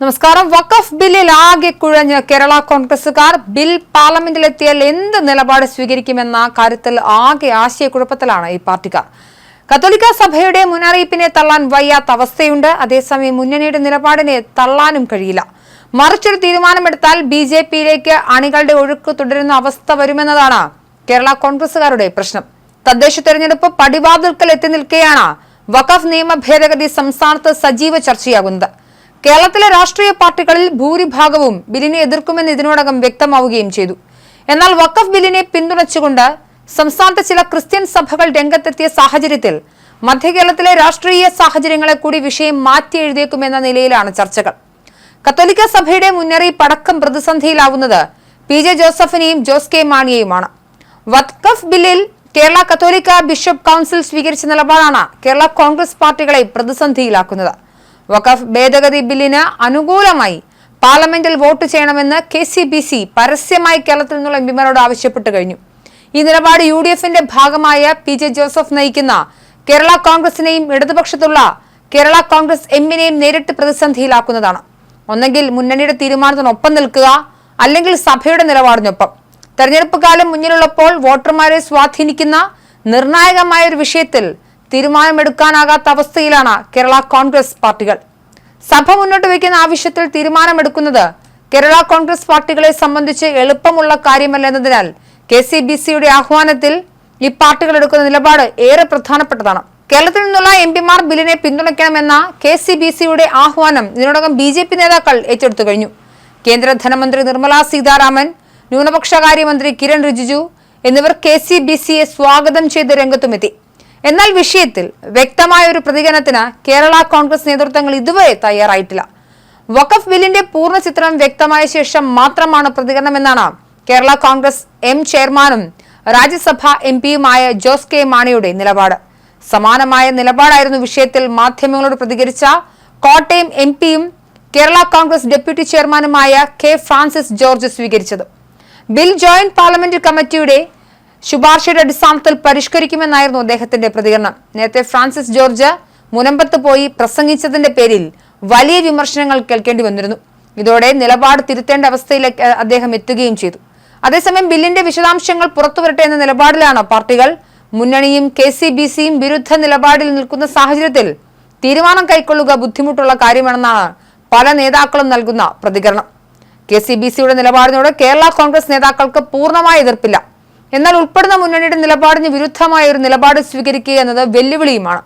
നമസ്കാരം. വഖഫ് ബില്ലിൽ ആകെ കുഴഞ്ഞ് കേരള കോൺഗ്രസുകാർ ബിൽ പാർലമെന്റിലെത്തിയാൽ എന്ത് നിലപാട് സ്വീകരിക്കുമെന്ന കാര്യത്തിൽ ആകെ ആശയക്കുഴപ്പത്തിലാണ് ഈ പാർട്ടിക്കാർ. കത്തോലിക്ക സഭയുടെ മുന്നറിയിപ്പിനെ തള്ളാൻ വയ്യാത്ത അവസ്ഥയുണ്ട്. അതേസമയം മുന്നണിയുടെ നിലപാടിനെ തള്ളാനും കഴിയില്ല. മറിച്ചൊരു തീരുമാനമെടുത്താൽ BJPയിലേക്ക് അണികളുടെ ഒഴുക്ക് തുടരുന്ന അവസ്ഥ വരുമെന്നതാണ് കേരള കോൺഗ്രസുകാരുടെ പ്രശ്നം. തദ്ദേശ തെരഞ്ഞെടുപ്പ് പടിവാതിൽക്കൽ എത്തി നിൽക്കെയാണ് വഖഫ് നിയമ ഭേദഗതി സംസ്ഥാനത്ത് സജീവ ചർച്ചയാകുന്നത്. കേരളത്തിലെ രാഷ്ട്രീയ പാർട്ടികളിൽ ഭൂരിഭാഗവും ബില്ലിനെ എതിർക്കുമെന്ന് ഇതിനോടകം വ്യക്തമാവുകയും ചെയ്തു. എന്നാൽ വഖഫ് ബില്ലിനെ പിന്തുണച്ചുകൊണ്ട് സംസ്ഥാനത്തെ ചില ക്രിസ്ത്യൻ സഭകൾ രംഗത്തെത്തിയ സാഹചര്യത്തിൽ മധ്യകേരളത്തിലെ രാഷ്ട്രീയ സാഹചര്യങ്ങളെ കൂടി വിഷയം മാറ്റി എഴുതിയേക്കുമെന്ന നിലയിലാണ് ചർച്ചകൾ. കത്തോലിക്ക സഭയുടെ മുന്നറിയിപ്പ് അടക്കം പ്രതിസന്ധിയിലാവുന്നത് PJ ജോസഫിനെയും ജോസ് കെ മാണിയെയുമാണ്. വഖഫ് ബില്ലിൽ കേരള കത്തോലിക്ക ബിഷപ്പ് കൗൺസിൽ സ്വീകരിച്ച നിലപാടാണ് കേരള കോൺഗ്രസ് പാർട്ടികളെ പ്രതിസന്ധിയിലാക്കുന്നത്. വഖഫ് ഭേദഗതി ബില്ലിന് അനുകൂലമായി പാർലമെന്റിൽ വോട്ട് ചെയ്യണമെന്ന് KCBC പരസ്യമായി കേരളത്തിൽ നിന്നുള്ള എംപിമാരോട് ആവശ്യപ്പെട്ടു കഴിഞ്ഞു. ഈ നിലപാട് UDFന്റെ ഭാഗമായ PJ ജോസഫ് നയിക്കുന്ന കേരള കോൺഗ്രസിനെയും ഇടതുപക്ഷത്തുള്ള കേരള കോൺഗ്രസ് എമ്മിനെയും നേരിട്ട് പ്രതിസന്ധിയിലാക്കുന്നതാണ്. ഒന്നെങ്കിൽ മുന്നണിയുടെ തീരുമാനത്തിനൊപ്പം നിൽക്കുക, അല്ലെങ്കിൽ സഭയുടെ നിലപാടിനൊപ്പം. തെരഞ്ഞെടുപ്പ് കാലം മുന്നിലുള്ളപ്പോൾ വോട്ടർമാരെ സ്വാധീനിക്കുന്ന നിർണായകമായ ഒരു വിഷയത്തിൽ തീരുമാനമെടുക്കാനാകാത്ത അവസ്ഥയിലാണ് കേരള കോൺഗ്രസ് പാർട്ടികൾ. സഭ മുന്നോട്ട് വയ്ക്കുന്ന ആവശ്യത്തിൽ തീരുമാനമെടുക്കുന്നത് കേരള കോൺഗ്രസ് പാർട്ടികളെ സംബന്ധിച്ച് എളുപ്പമുള്ള കാര്യമല്ല എന്നതിനാൽ KCBCയുടെ ആഹ്വാനത്തിൽ ഈ പാർട്ടികൾ എടുക്കുന്ന നിലപാട് ഏറെ പ്രധാനപ്പെട്ടതാണ്. കേരളത്തിൽ നിന്നുള്ള എംപിമാർ ബില്ലിനെ പിന്തുണയ്ക്കണമെന്ന KCBCയുടെ ആഹ്വാനം ഇതിനോടകം BJP നേതാക്കൾ ഏറ്റെടുത്തു കഴിഞ്ഞു. കേന്ദ്ര ധനമന്ത്രി നിർമ്മല സീതാരാമൻ, ന്യൂനപക്ഷകാര്യമന്ത്രി കിരൺ റിജിജു എന്നിവർ KCBCയെ സ്വാഗതം ചെയ്ത് രംഗത്തുമെത്തി. എന്നാൽ വിഷയത്തിൽ വ്യക്തമായ ഒരു പ്രതികരണത്തിന് കേരള കോൺഗ്രസ് നേതൃത്വങ്ങൾ ഇതുവരെ തയ്യാറായിട്ടില്ല. വഖഫ് ബില്ലിന്റെ പൂർണ്ണ ചിത്രം വ്യക്തമായ ശേഷം മാത്രമാണ് പ്രതികരണമെന്നാണ് കേരള കോൺഗ്രസ് M ചെയർമാനും രാജ്യസഭാ MPയുമായ ജോസ് കെ മാണിയുടെ നിലപാട്. സമാനമായ നിലപാടായിരുന്നു വിഷയത്തിൽ മാധ്യമങ്ങളോട് പ്രതികരിച്ച കോട്ടയം MPയും കേരള കോൺഗ്രസ് ഡെപ്യൂട്ടി ചെയർമാനുമായ K ഫ്രാൻസിസ് ജോർജ് സ്വീകരിച്ചത്. ബിൽ ജോയിന്റ് പാർലമെന്റ് കമ്മിറ്റിയുടെ ശുപാർശയുടെ അടിസ്ഥാനത്തിൽ പരിഷ്കരിക്കുമെന്നായിരുന്നു അദ്ദേഹത്തിന്റെ പ്രതികരണം. നേരത്തെ ഫ്രാൻസിസ് ജോർജ് മുനമ്പത്ത് പോയി പ്രസംഗിച്ചതിന്റെ പേരിൽ വലിയ വിമർശനങ്ങൾ കേൾക്കേണ്ടി വന്നിരുന്നു. ഇതോടെ നിലപാട് തിരുത്തേണ്ട അവസ്ഥയിലേക്ക് അദ്ദേഹം എത്തുകയും ചെയ്തു. അതേസമയം ബില്ലിന്റെ വിശദാംശങ്ങൾ പുറത്തുവരട്ടെ എന്ന നിലപാടിലാണ് പാർട്ടികൾ. മുന്നണിയും KCBCയും വിരുദ്ധ നിലപാടിൽ നിൽക്കുന്ന സാഹചര്യത്തിൽ തീരുമാനം കൈക്കൊള്ളുക ബുദ്ധിമുട്ടുള്ള കാര്യമാണെന്നാണ് പല നേതാക്കളും നൽകുന്ന പ്രതികരണം. KCBCയുടെ നിലപാടിനോട് കേരള കോൺഗ്രസ് നേതാക്കൾക്ക് പൂർണ്ണമായ എതിർപ്പില്ല. എന്നാൽ ഉൾപ്പെടുന്ന മുന്നണിയുടെ നിലപാടിന് വിരുദ്ധമായ ഒരു നിലപാട് സ്വീകരിക്കുക എന്നത് വെല്ലുവിളിയുമാണ്.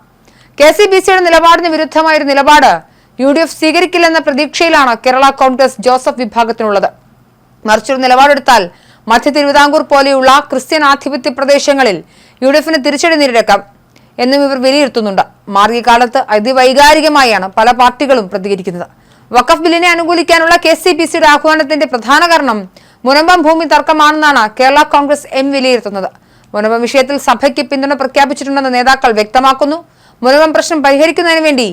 KCBCയുടെ നിലപാടിന് വിരുദ്ധമായ ഒരു നിലപാട് UDF സ്വീകരിക്കില്ലെന്ന പ്രതീക്ഷയിലാണ് കേരള കോൺഗ്രസ് ജോസഫ് വിഭാഗത്തിനുള്ളത്. മറിച്ചൊരു നിലപാടെടുത്താൽ മധ്യ തിരുവിതാംകൂർ പോലെയുള്ള ക്രിസ്ത്യൻ ആധിപത്യ പ്രദേശങ്ങളിൽ UDFന് തിരിച്ചടി നേരിടേക്കാം എന്നും ഇവർ വിലയിരുത്തുന്നുണ്ട്. മാറിയ കാലത്ത് അതിവൈകാരികമായാണ് പല പാർട്ടികളും പ്രതികരിക്കുന്നത്. വഖഫ് ബില്ലിനെ അനുകൂലിക്കാനുള്ള KCBCയുടെ ആഹ്വാനത്തിന്റെ പ്രധാന കാരണം മുനമ്പം ഭൂമി തർക്കമാണെന്നാണ് കേരള കോൺഗ്രസ് M വിലയിരുത്തുന്നത്. മുനമ്പം വിഷയത്തിൽ സഭയ്ക്ക് പിന്തുണ പ്രഖ്യാപിച്ചിട്ടുണ്ടെന്ന് നേതാക്കൾ വ്യക്തമാക്കുന്നു. മുനമ്പം പ്രശ്നം പരിഹരിക്കുന്നതിന് വേണ്ടി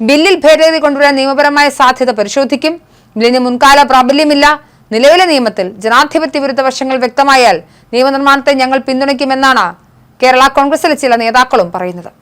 ബില്ലിൽ ഭേദഗതി കൊണ്ടുവരാൻ നിയമപരമായ സാധ്യത പരിശോധിക്കും. ബില്ലിന് മുൻകാല പ്രാബല്യമില്ല. നിലവിലെ നിയമത്തിൽ ജനാധിപത്യ വിരുദ്ധ വശങ്ങൾ വ്യക്തമായാൽ നിയമനിർമ്മാണത്തെ ഞങ്ങൾ പിന്തുണയ്ക്കുമെന്നാണ് കേരള കോൺഗ്രസിലെ ചില നേതാക്കളും പറയുന്നത്.